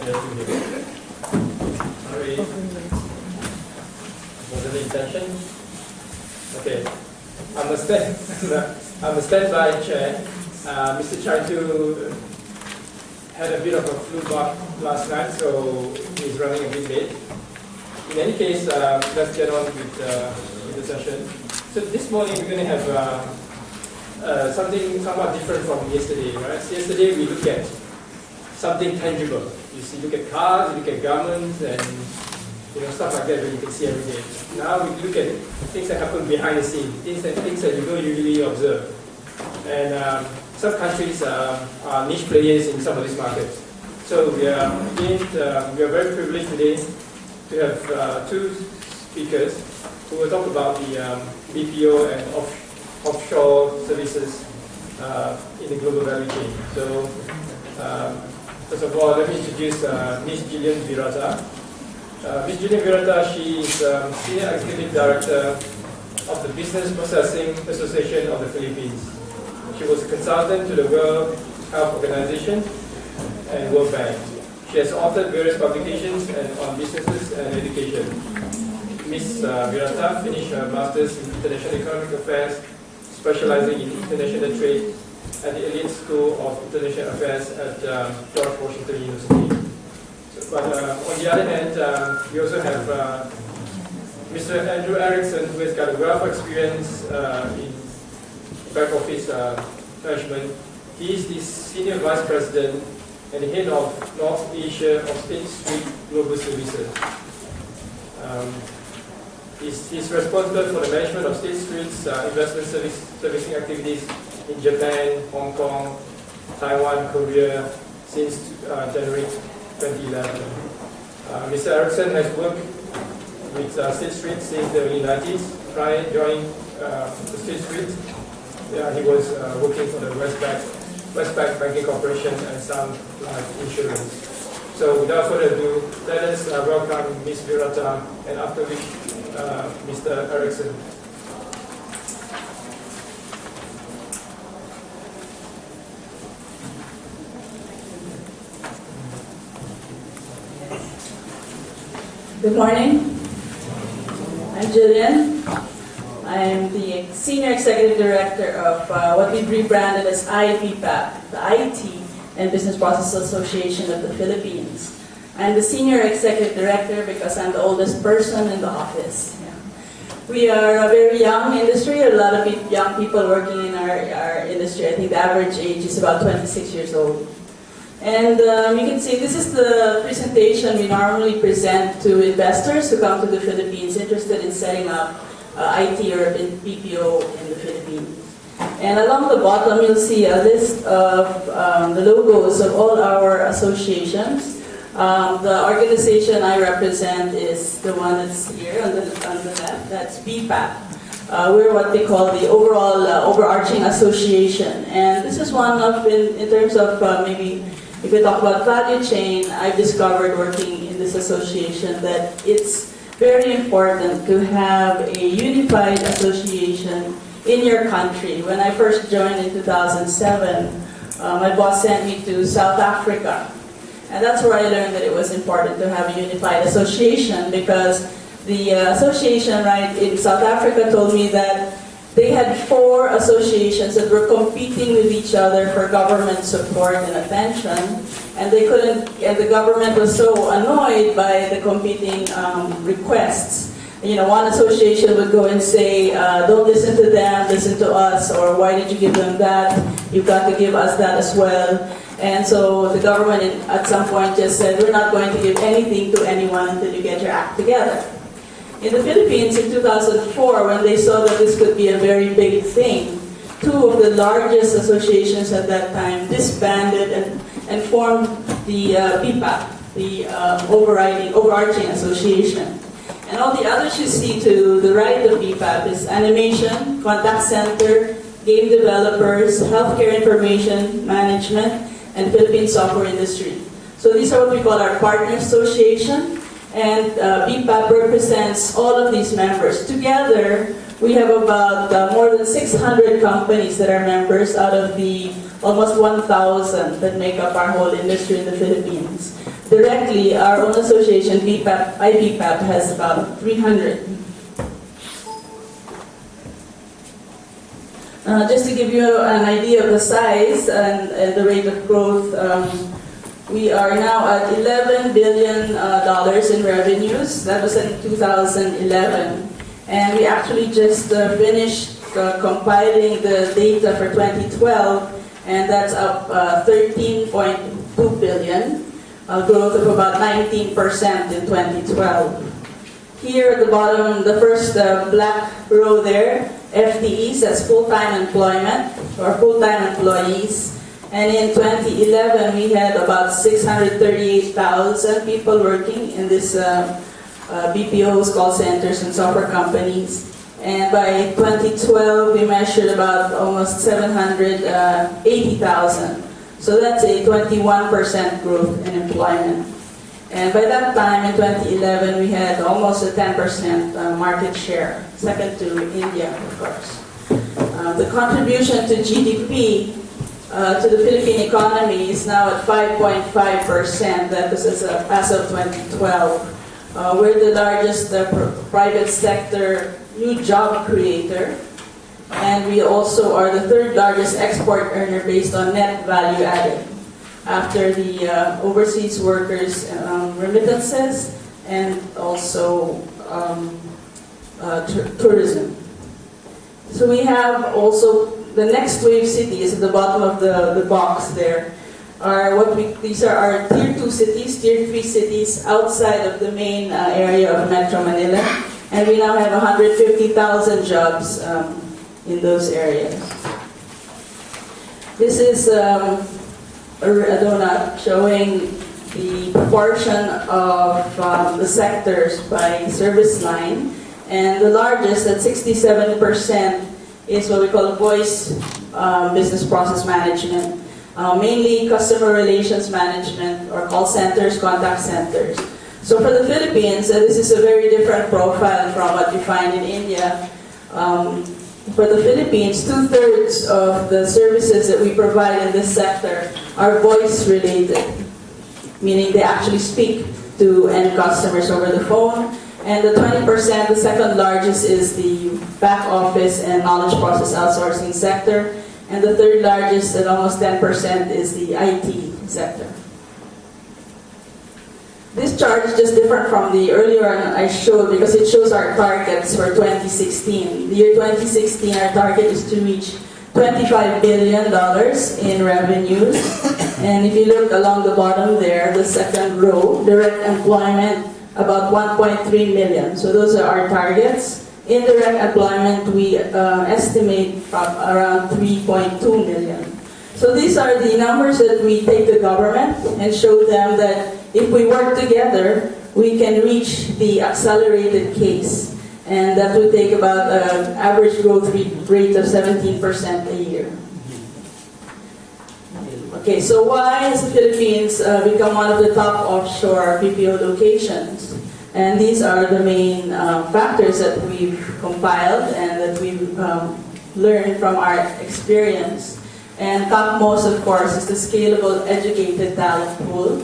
addressing him. Sorry. Wasn't the intention? Okay. I'm a standby chair. Mr. Chaitu had a bit of a flu bug last night, so he's running a bit late. In any case, let's get on with the session. So this morning we're going to have something somewhat different from yesterday, right? So yesterday we look at something tangible. You see, look at cars, you look at garments, and stuff like that that you can see every day. Now we look at things that happen behind the scenes, things that you don't usually observe. And some countries are niche players in some of these markets. So we are very privileged today to have two speakers who will talk about the BPO and offshore services in the global value chain. So first of all, let me introduce Ms. Gillian Virata. Ms. Gillian Virata, she is Senior Executive Director of the Business Processing Association of the Philippines. She was a consultant to the World Health Organization and World Bank. She has authored various publications on businesses and education. Ms. Virata finished her Master's in International Economic Affairs, specializing in international trade at the Elite School of International Affairs at George Washington University. But on the other hand, we also have Mr. Andrew Erickson, who has got a wealth of experience in back office management. He is the Senior Vice President and head of North Asia of State Street Global Services. He's responsible for the management of State Street's investment servicing activities in Japan, Hong Kong, Taiwan, Korea since January 2011. Mr. Erickson has worked with State Street since the early 90s. Prior to joining the State Street, he was working for the Westpac Banking Corporation and Sun Life Insurance. So without further ado, let us welcome Ms. Virata, and after which Mr. Erickson. Good morning. I'm Gillian. I'm the Senior Executive Director of what we've rebranded as IBPAP, the IT and Business Process Association of the Philippines. I'm the Senior Executive Director because I'm the oldest person in the office. Yeah. We are a very young industry, a lot of young people working in our industry. I think the average age is about 26 years old. And you can see this is the presentation we normally present to investors who come to the Philippines interested in setting up IT or BPO in the Philippines. And along the bottom you'll see a list of the logos of all our associations. The organization I represent is the one that's here on the left, that's BPAP. We're what they call the overall overarching association. And this is one of, in terms of maybe if we talk about value chain, I've discovered working in this association that it's very important to have a unified association in your country. When I first joined in 2007, my boss sent me to South Africa. And that's where I learned that it was important to have a unified association, because the association right in South Africa told me that they had 4 associations that were competing with each other for government support and attention, and they couldn't. And the government was so annoyed by the competing requests. One association would go and say, "Don't listen to them, listen to us," or "Why did you give them that? You've got to give us that as well." And so the government at some point just said, "We're not going to give anything to anyone until you get your act together." In the Philippines in 2004, when they saw that this could be a very big thing, 2 of the largest associations at that time disbanded and formed the BPAP, the overarching association. And all the others you see to the right of BPAP is animation, contact center, game developers, healthcare information management, and Philippine software industry. So these are what we call our partner association. And BPAP represents all of these members. Together, we have about more than 600 companies that are members out of the almost 1,000 that make up our whole industry in the Philippines. directly, our own association, BPAP, IBPAP, has about 300. Just to give you an idea of the size and the rate of growth, we are now at $11 billion in revenues. That was in 2011. And we actually just finished compiling the data for 2012, and that's up 13.2 billion, a growth of about 19% in 2012. Here at the bottom, the first black row there, FTEs, that's full-time employment, or full-time employees. And in 2011, we had about 638,000 people working in this BPOs, call centers, and software companies. And by 2012, we measured about almost 780,000. So that's a 21% growth in employment. And by that time, in 2011, we had almost a 10% market share, second to India, of course. The contribution to GDP to the Philippine economy is now at 5.5%. That was as of 2012. We're the largest private sector new job creator, and we also are the third largest export earner based on net value added, after the overseas workers' remittances and also tourism. So we have also the next wave cities at the bottom of the box there. These are our tier 2 cities, tier 3 cities outside of the main area of Metro Manila. And we now have 150,000 jobs in those areas. This is a donut showing the proportion of the sectors by service line. And the largest, at 67%, is what we call voice business process management. Mainly customer relations management, or call centers, contact centers. So for the Philippines, this is a very different profile from what you find in India. For the Philippines, 2/3 of the services that we provide in this sector are voice related, meaning they actually speak to end customers over the phone. And the 20%, the second largest, is the back office and knowledge process outsourcing sector. And the third largest, at almost 10%, is the IT sector. This chart is just different from the earlier one I showed because it shows our targets for 2016. The year 2016, our target is to reach $25 billion in revenues. And if you look along the bottom there, the second row, direct employment, about 1.3 million. So those are our targets. Indirect employment, we estimate around 3.2 million. So these are the numbers that we take to government and show them that if we work together, we can reach the accelerated case. And that would take about an average growth rate of 17% a year. Okay, so why has the Philippines become one of the top offshore BPO locations? And these are the main factors that we've compiled and that we've learned from our experience. And topmost, of course, is the scalable educated talent pool.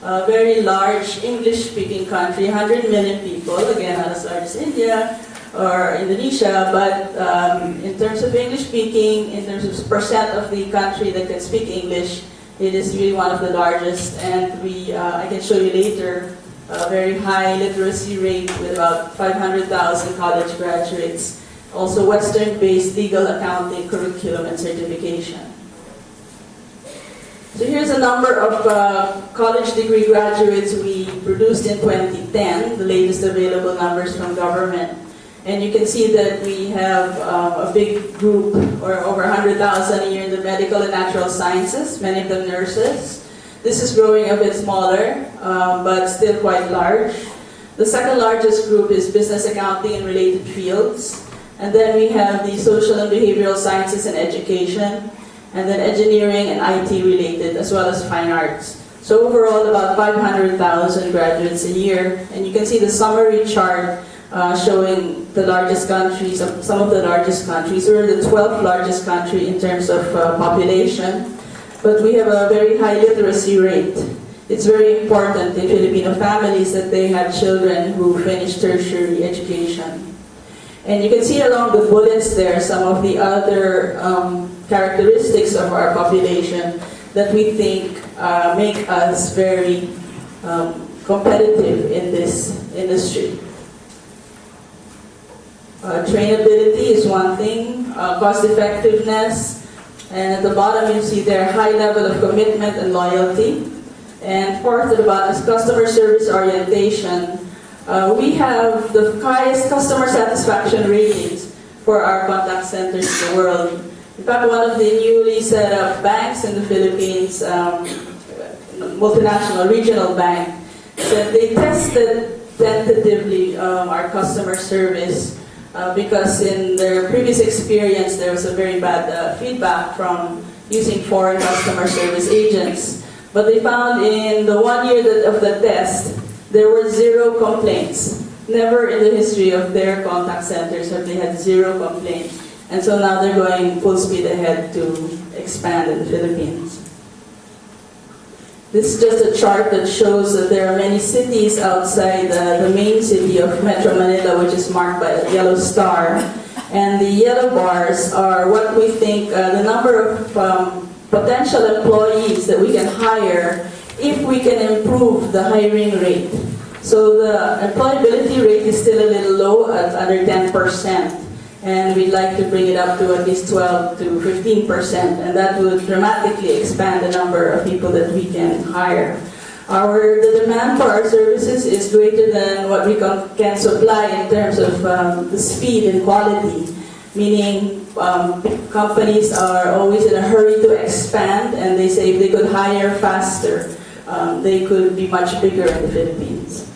A very large English-speaking country, 100 million people, again, not as large as India or Indonesia, but in terms of English-speaking, in terms of percent of the country that can speak English, it is really one of the largest. And I can show you later, a very high literacy rate with about 500,000 college graduates. Also Western-based legal accounting curriculum and certification. So here's a number of college degree graduates we produced in 2010, the latest available numbers from government. And you can see that we have a big group, or over 100,000 a year in the medical and natural sciences, many of them nurses. This is growing a bit smaller, but still quite large. The second largest group is business accounting and related fields. And then we have the social and behavioral sciences and education, and then engineering and IT related, as well as fine arts. So overall, about 500,000 graduates a year. And you can see the summary chart showing the largest countries, some of the largest countries. We're the 12th largest country in terms of population, but we have a very high literacy rate. it's very important in Filipino families that they have children who finish tertiary education. And you can see along the bullets there some of the other characteristics of our population that we think make us very competitive in this industry. Trainability is one thing, cost effectiveness, and at the bottom you see their high level of commitment and loyalty. And fourth at the bottom is customer service orientation. We have the highest customer satisfaction ratings for our contact centers in the world. In fact, one of the newly set up banks in the Philippines, multinational regional bank, said they tested tentatively our customer service because in their previous experience there was a very bad feedback from using foreign customer service agents. But they found in the 1 year of the test, there were 0 complaints. Never in the history of their contact centers have they had 0 complaints. And so now they're going full speed ahead to expand in the Philippines. This is just a chart that shows that there are many cities outside the main city of Metro Manila, which is marked by a yellow star. And the yellow bars are what we think the number of potential employees that we can hire if we can improve the hiring rate. So the employability rate is still a little low at under 10%. And we'd like to bring it up to at least 12 to 15%, and that would dramatically expand the number of people that we can hire. The demand for our services is greater than what we can supply in terms of the speed and quality, meaning companies are always in a hurry to expand, and they say if they could hire faster, they could be much bigger in the Philippines.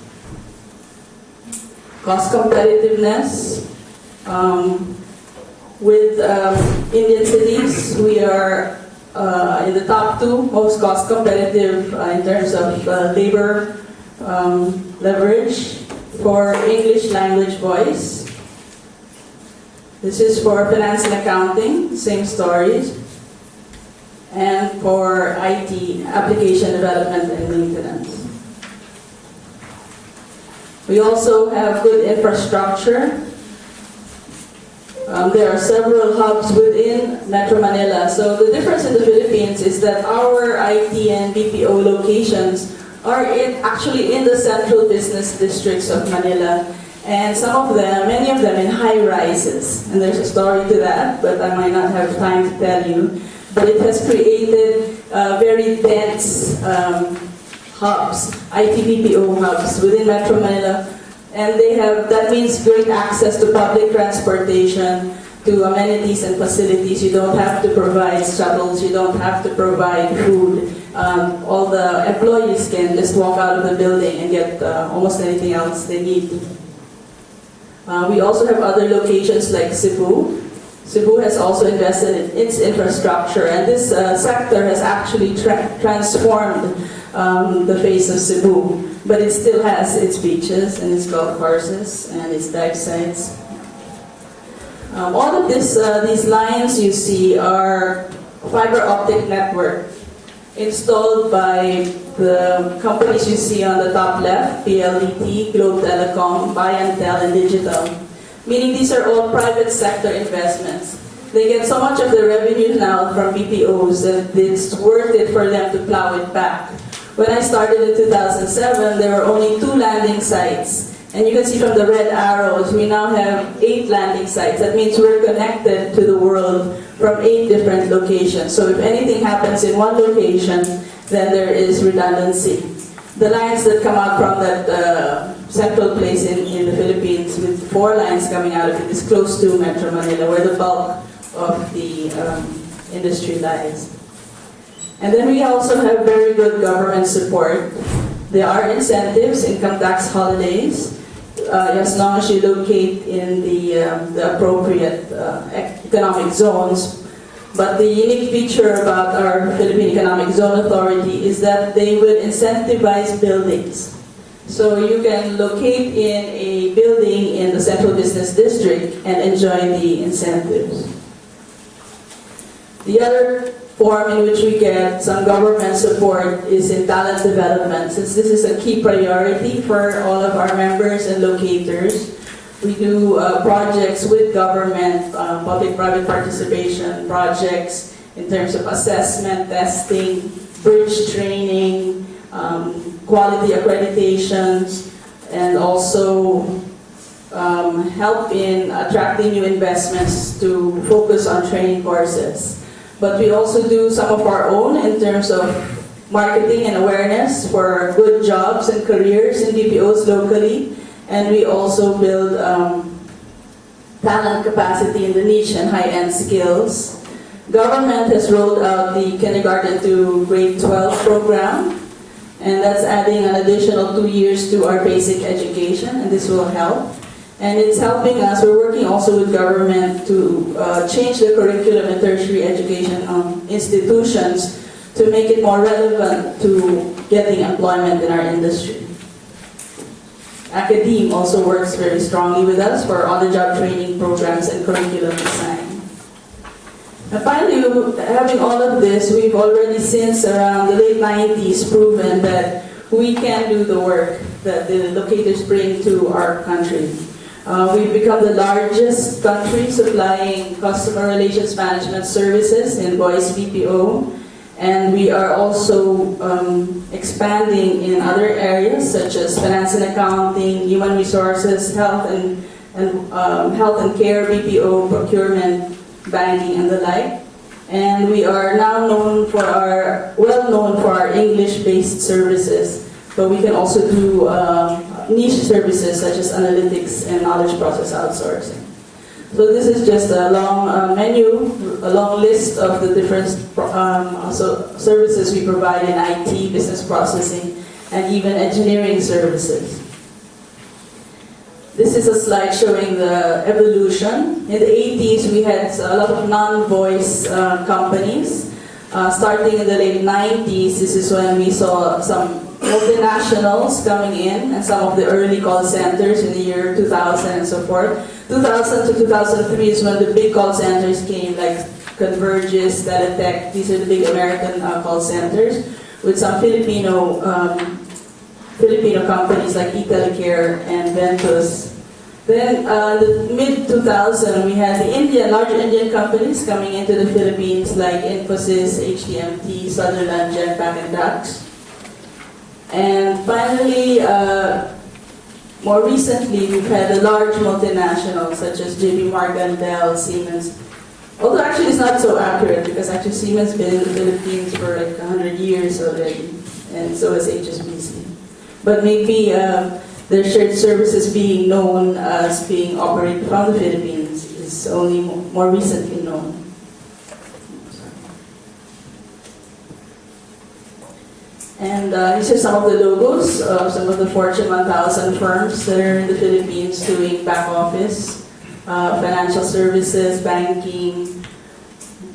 Cost competitiveness. With Indian cities, we are in the top 2 most cost competitive in terms of labor leverage for English language voice. This is for finance and accounting, same stories. And for IT, application development and maintenance. We also have good infrastructure. There are several hubs within Metro Manila. So the difference in the Philippines is that our IT and BPO locations are actually in the central business districts of Manila. And some of them, many of them in high rises. And there's a story to that, but I might not have time to tell you. But it has created very dense hubs, IT BPO hubs within Metro Manila. And that means great access to public transportation, to amenities and facilities. You don't have to provide shuttles, you don't have to provide food. All the employees can just walk out of the building and get almost anything else they need. We also have other locations like Cebu. Cebu has also invested in its infrastructure, and this sector has actually transformed the face of Cebu. But it still has its beaches and its golf courses and its dive sites. All of these lines you see are fiber optic network installed by the companies you see on the top left, PLDT, Globe Telecom, Bayantel, and Digital. Meaning these are all private sector investments. They get so much of the revenue now from BPOs that it's worth it for them to plow it back. When I started in 2007, there were only 2 landing sites. And you can see from the red arrows, we now have 8 landing sites. That means we're connected to the world from 8 different locations. So if anything happens in one location, then there is redundancy. The lines that come out from that central place in the Philippines with 4 lines coming out of it is close to Metro Manila, where the bulk of the industry lies. And then we also have very good government support. There are incentives, income tax holidays, as long as you locate in the appropriate economic zones. But the unique feature about our Philippine Economic Zone Authority is that they will incentivize buildings. So you can locate in a building in the Central Business District and enjoy the incentives. The other form in which we get some government support is in talent development, since this is a key priority for all of our members and locators. We do projects with government, public-private participation projects in terms of assessment, testing, bridge training, quality accreditations, and also help in attracting new investments to focus on training courses. But we also do some of our own in terms of marketing and awareness for good jobs and careers in BPOs locally. And we also build talent capacity in the niche and high-end skills. Government has rolled out the kindergarten to grade 12 program, and that's adding an additional 2 years to our basic education, and this will help. And it's helping us, we're working also with government to change the curriculum in tertiary education institutions to make it more relevant to getting employment in our industry. Academe also works very strongly with us for on-the-job training programs and curriculum design. And finally, having all of this, we've already since around the late 90s proven that we can do the work that the locators bring to our country. We've become the largest country supplying customer relations management services in voice BPO. And we are also expanding in other areas such as finance and accounting, human resources, health and care, BPO, procurement, banking, and the like. And we are now well known for our English-based services, but we can also do niche services such as analytics and knowledge process outsourcing. So this is just a long menu, a long list of the different services we provide in IT, business processing, and even engineering services. This is a slide showing the evolution. In the 80s, we had a lot of non-voice companies. Starting in the late 90s, this is when we saw some multinationals coming in and some of the early call centers in the year 2000 and so forth. 2000 to 2003 is when the big call centers came, like Convergys, Teletech. These are the big American call centers, with some Filipino companies like Italicare and Ventus. Then the mid-2000, we had the larger Indian companies coming into the Philippines like Infosys, HTMT, Sutherland, Genpact, and Dax. And finally, more recently, we've had the large multinationals such as JP Morgan, Dell, Siemens. Although actually it's not so accurate because actually Siemens has been in the Philippines for like 100 years already, and so has HSBC. But maybe their shared services being known as being operated from the Philippines is only more recently known. And these are some of the logos of some of the Fortune 1000 firms that are in the Philippines doing back office, financial services, banking,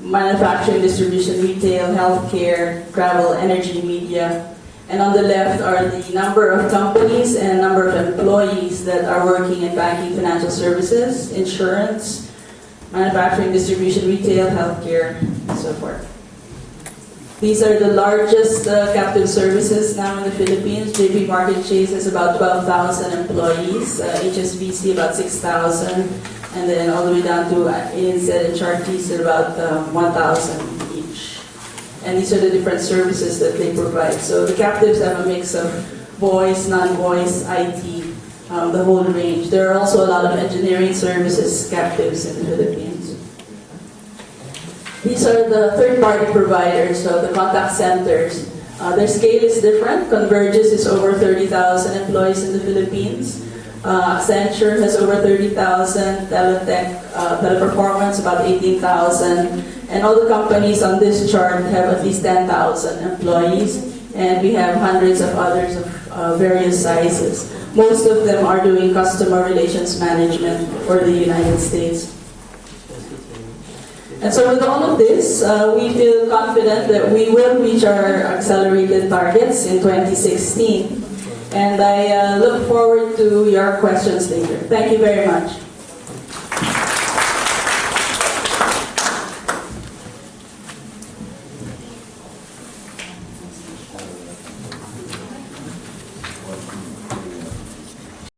manufacturing, distribution, retail, healthcare, travel, energy, media. And on the left are the number of companies and number of employees that are working in banking, financial services, insurance, manufacturing, distribution, retail, healthcare, and so forth. These are the largest captive services now in the Philippines. JP Morgan Chase has about 12,000 employees, HSBC about 6,000, and then all the way down to AIEN and Chartis at about 1,000 each. And these are the different services that they provide. So the captives have a mix of voice, non-voice, IT, the whole range. There are also a lot of engineering services captives in the Philippines. These are the third-party providers, so the contact centers. Their scale is different. Convergys is over 30,000 employees in the Philippines. Accenture has over 30,000. Teletech, Teleperformance, about 18,000. And all the companies on this chart have at least 10,000 employees. And we have hundreds of others of various sizes. Most of them are doing customer relations management for the United States. And so with all of this, we feel confident that we will reach our accelerated targets in 2016. And I look forward to your questions later. Thank you very much.